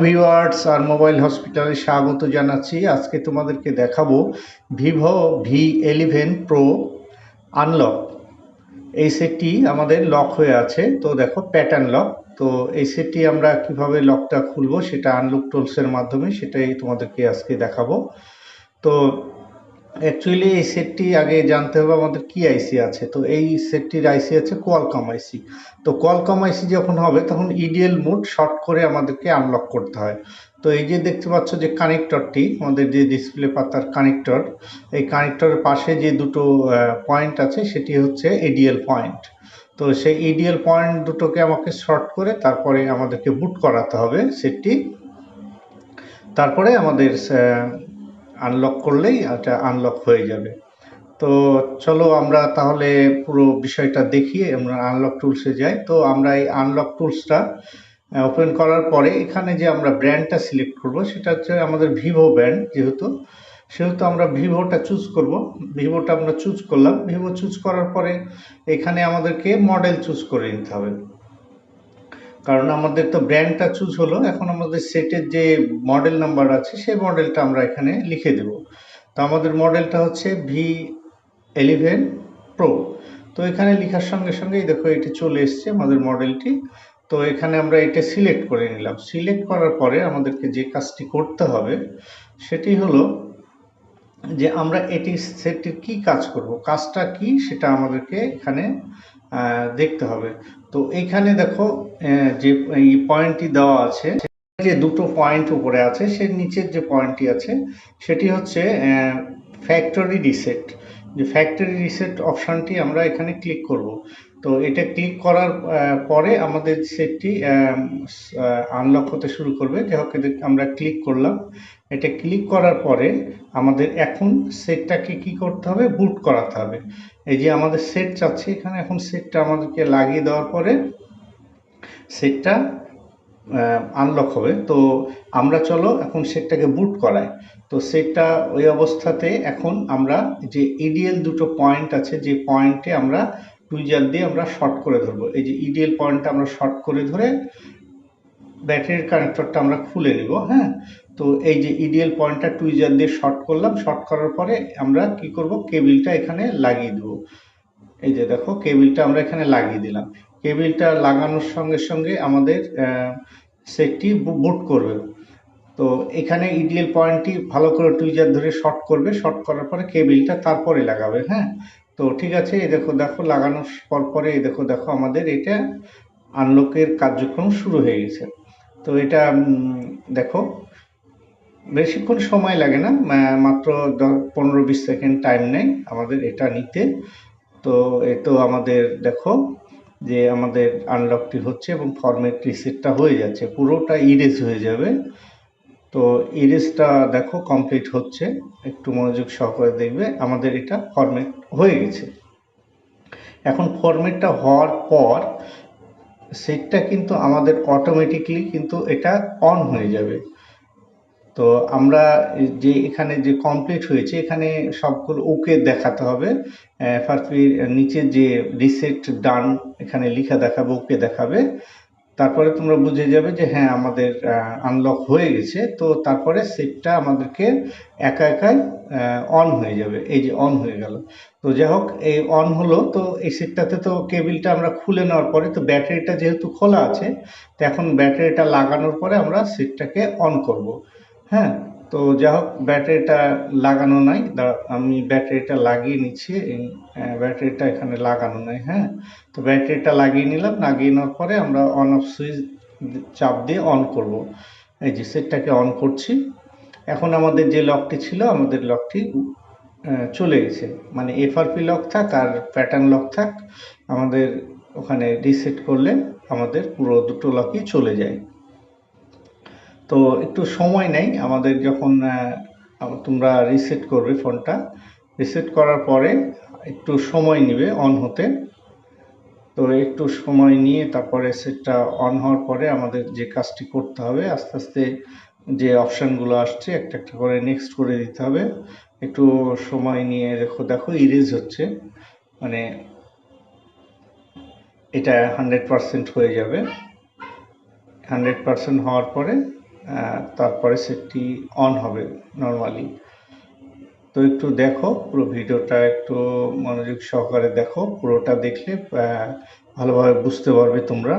Viewers আর mobile হসপিটালে স্বাগত জানাচ্ছি। আজকে তোমাদেরকে দেখাবো ভিভো V11 প্রো আনলক। এই সেটটি আমাদের লক হয়ে আছে, তো দেখো প্যাটার্ন লক। তো এই সেটটি আমরা কিভাবে লকটা খুলবো সেটা আনলক টুলসের মাধ্যমে, সেটাই তোমাদেরকে আজকে দেখাবো। তো অ্যাকচুয়ালি এই সেটটি আগে জানতে হবে আমাদের কি আইসি আছে। তো এই সেটটির আইসি আছে কোয়ালকম আইসি। তো কোয়ালকম আইসি যখন হবে তখন ইডিএল মোড শর্ট করে আমাদেরকে আনলক করতে হয়। তো এই যে দেখতে পাচ্ছ যে কানেক্টরটি, আমাদের যে ডিসপ্লে পাতার কানেক্টর, এই কানেক্টরের পাশে যে দুটো পয়েন্ট আছে সেটি হচ্ছে এডিএল পয়েন্ট। তো সেই ইডিএল পয়েন্ট দুটোকে আমাকে শর্ট করে তারপরে আমাদেরকে বুট করাতে হবে সেটটি। তারপরে আমাদের আনলক করলেই এটা আনলক হয়ে যাবে। তো চলো আমরা তাহলে পুরো বিষয়টা দেখি, আমরা আনলক টুলসে যাই। তো আমরা এই আনলক টুলসটা ওপেন করার পরে এখানে যে আমরা ব্র্যান্ডটা সিলেক্ট করব সেটা হচ্ছে আমাদের ভিভো ব্র্যান্ড, সেহেতু আমরা ভিভোটা চুজ করব। ভিভোটা আমরা চুজ করলাম। ভিভো চুজ করার পরে এখানে আমাদেরকে মডেল চুজ করে নিতে হবে, কারণ আমাদের তো ব্র্যান্ডটা চুজ হলো। এখন আমাদের সেটের যে মডেল নাম্বার আছে সেই মডেলটা আমরা এখানে লিখে দেব। তো আমাদের মডেলটা হচ্ছে V11 প্রো। তো এখানে লেখার সঙ্গে সঙ্গেই দেখো এটি চলে এসছে আমাদের মডেলটি। তো এখানে আমরা এটা সিলেক্ট করে নিলাম। সিলেক্ট করার পরে আমাদেরকে যে কাজটি করতে হবে সেটি হলো যে আমরা এটি সেটটির কি কাজ করব, কাজটা কি সেটা আমাদেরকে এখানে দেখতে হবে। তো এইখানে দেখো যে এই পয়েন্টটি দেওয়া আছে, যে দুটো পয়েন্ট উপরে আছে, সেই নিচের যে পয়েন্টটি আছে সেটি হচ্ছে ফ্যাক্টরি রিসেট। যে ফ্যাক্টরি রিসেট অপশানটি আমরা এখানে ক্লিক করব। তো এটা ক্লিক করার পরে আমাদের সেটটি আনলক হতে শুরু করবে। যাই হোক আমরা ক্লিক করলাম। এটা ক্লিক করার পরে আমাদের এখন সেটটাকে কি করতে হবে, বুট করাতে হবে। এই যে আমাদের সেট চাচ্ছে এখানে, এখন সেটটা আমাদেরকে লাগিয়ে দেওয়ার পরে সেটটা আনলক হবে। তো আমরা চলো এখন সেটটাকে বুট করাই। তো সেটটা ওই অবস্থাতে এখন আমরা যে ইডিএল দুটো পয়েন্ট আছে, যে পয়েন্টে আমরা টুইজার দিয়ে আমরা শর্ট করে ধরবো। এই যে ইডিএল পয়েন্টটা আমরা শর্ট করে ধরে ব্যাটারির কানেক্টরটা আমরা খুলে নিব। হ্যাঁ, তো এই যে ইডিএল পয়েন্টটা টুইজার দিয়ে শর্ট করলাম। শর্ট করার পরে আমরা কি করব, কেবিলটা এখানে লাগিয়ে দেবো। এই যে দেখো কেবিলটা আমরা এখানে লাগিয়ে দিলাম। কেবিলটা লাগানোর সঙ্গে সঙ্গে আমাদের সেটটি বুট করবে। তো এখানে ইডিএল পয়েন্টটি ভালো করে টুইজার ধরে শর্ট করবে। শর্ট করার পরে কেবিলটা তারপরে লাগাবে। হ্যাঁ, তো ঠিক আছে। এই দেখো লাগানোর পরে এই দেখো আমাদের এটা আনলকের কার্যক্রম শুরু হয়ে গেছে। তো এটা দেখো বেশিক্ষণ সময় লাগে না, মাত্র 15-20 সেকেন্ড টাইম নেয় আমাদের এটা নিতে। তো তো আমাদের দেখো যে আমাদের আনলকটি হচ্ছে এবং ফরম্যাট রিসেটটা হয়ে যাচ্ছে, পুরোটা ইরেজ হয়ে যাবে। তো ইরেজটা দেখো কমপ্লিট হচ্ছে, একটু মনোযোগ সহকারে দেখবে। আমাদের এটা ফরম্যাট হয়ে গেছে। এখন ফরম্যাটটা হওয়ার পর সেটটা কিন্তু আমাদের অটোমেটিকলি কিন্তু এটা অন হয়ে যাবে। তো আমরা যে এখানে যে কমপ্লিট হয়েছে এখানে সবগুলো ওকে দেখাতে হবে। ফার্স্টলি নিচে যে রিসেট ডান এখানে লেখা দেখাবে, ওকে দেখাবে। তারপরে তোমরা বুঝে যাবে যে হ্যাঁ আমাদের আনলক হয়ে গেছে। তো তারপরে সেটটা আমাদেরকে একা একাই অন হয়ে যাবে। এই যে অন হয়ে গেল। তো যাই হোক এই অন হলো। তো এই সেটটাতে তো কেবিলটা আমরা খুলে নেওয়ার পরে তো ব্যাটারিটা যেহেতু খোলা আছে, তো এখন ব্যাটারিটা লাগানোর পরে আমরা সেটটাকে অন করব। হ্যাঁ, তো যাই হোক ব্যাটারিটা লাগানো নাই, আমি ব্যাটারিটা লাগিয়ে নিচ্ছি। ব্যাটারিটা এখানে লাগানো নাই। হ্যাঁ, তো ব্যাটারিটা লাগিয়ে নিলাম। লাগিয়ে নেওয়ার পরে আমরা অন অফ সুইচ চাপ দিয়ে অন করব। এই যে সেটটাকে অন করছি। এখন আমাদের যে লকটি ছিল, আমাদের লকটি চলে গেছে। মানে এফআরপি লক থাক আর প্যাটার্ন লক থাক, আমাদের ওখানে রিসেট করলে আমাদের পুরো দুটো লকই চলে যায়। তো একটু সময় নেই আমাদের, যখন তোমরা রিসেট করবে ফোনটা, রিসেট করার পরে একটু সময় নেবে অন হতে। তো একটু সময় নিয়ে তারপরে সেটটা অন হওয়ার পরে আমাদের যে কাজটি করতে হবে, আস্তে আস্তে যে অপশানগুলো আসছে একটা একটা করে নেক্সট করে দিতে হবে। একটু সময় নিয়ে দেখো ইরেজ হচ্ছে, মানে এটা 100% হয়ে যাবে। 100% হওয়ার পরে তারপরে সেটটি অন হবে নর্মালি। তো একটু দেখো পুরো ভিডিওটা, একটু মনোযোগ সহকারে দেখো, পুরোটা দেখলে ভালোভাবে বুঝতে পারবে তোমরা।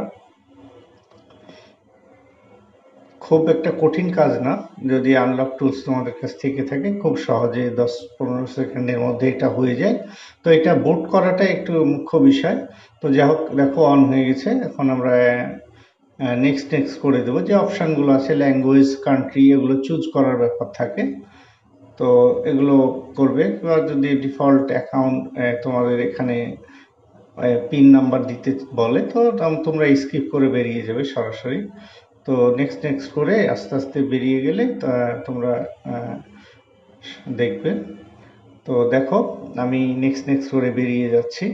খুব একটা কঠিন কাজ না, যদি আনলক টুলস তোমাদের কাছ থেকে থাকে খুব সহজে 10-15 সেকেন্ডের মধ্যে এটা হয়ে যায়। তো এটা বুট করাটা একটু মুখ্য বিষয়। তো যাই হোক, দেখো অন হয়ে গেছে। এখন আমরা নেক্সট করে দেবো। যে অপশানগুলো আছে ল্যাঙ্গুয়েজ, কান্ট্রি, এগুলো চুজ করার ব্যাপার থাকে। তো এগুলো করবে। বা যদি ডিফল্ট অ্যাকাউন্ট তোমাদের এখানে পিন নাম্বার দিতে বলে, তো তোমরা স্কিপ করে বেরিয়ে যাবে সরাসরি। তো নেক্সট করে আস্তে আস্তে বেরিয়ে গেলে তোমরা দেখবে। তো দেখো আমি নেক্সট করে বেরিয়ে যাচ্ছি।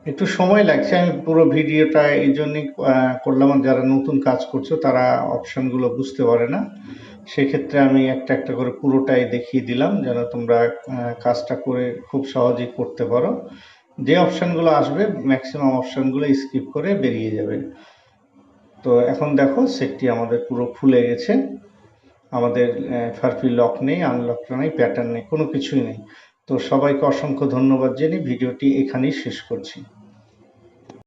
একটু সময় লাগছে, আমি পুরো ভিডিওটা এই জন্যই করলাম, যারা নতুন কাজ করছো তারা অপশানগুলো বুঝতে পারে না, সেক্ষেত্রে আমি একটা একটা করে পুরোটাই দেখিয়ে দিলাম যেন তোমরা কাজটা করে খুব সহজেই করতে পারো। যে অপশানগুলো আসবে ম্যাক্সিমাম অপশানগুলো স্কিপ করে বেরিয়ে যাবে। তো এখন দেখো সেটটি আমাদের পুরো খুলে গেছে। আমাদের ফারফি লক নেই, আনলক নেই, প্যাটার্ন নেই, কোনো কিছুই নেই। তো সবাইকে অসংখ্য ধন্যবাদ জানিয়ে ভিডিওটি এখানেই শেষ করছি।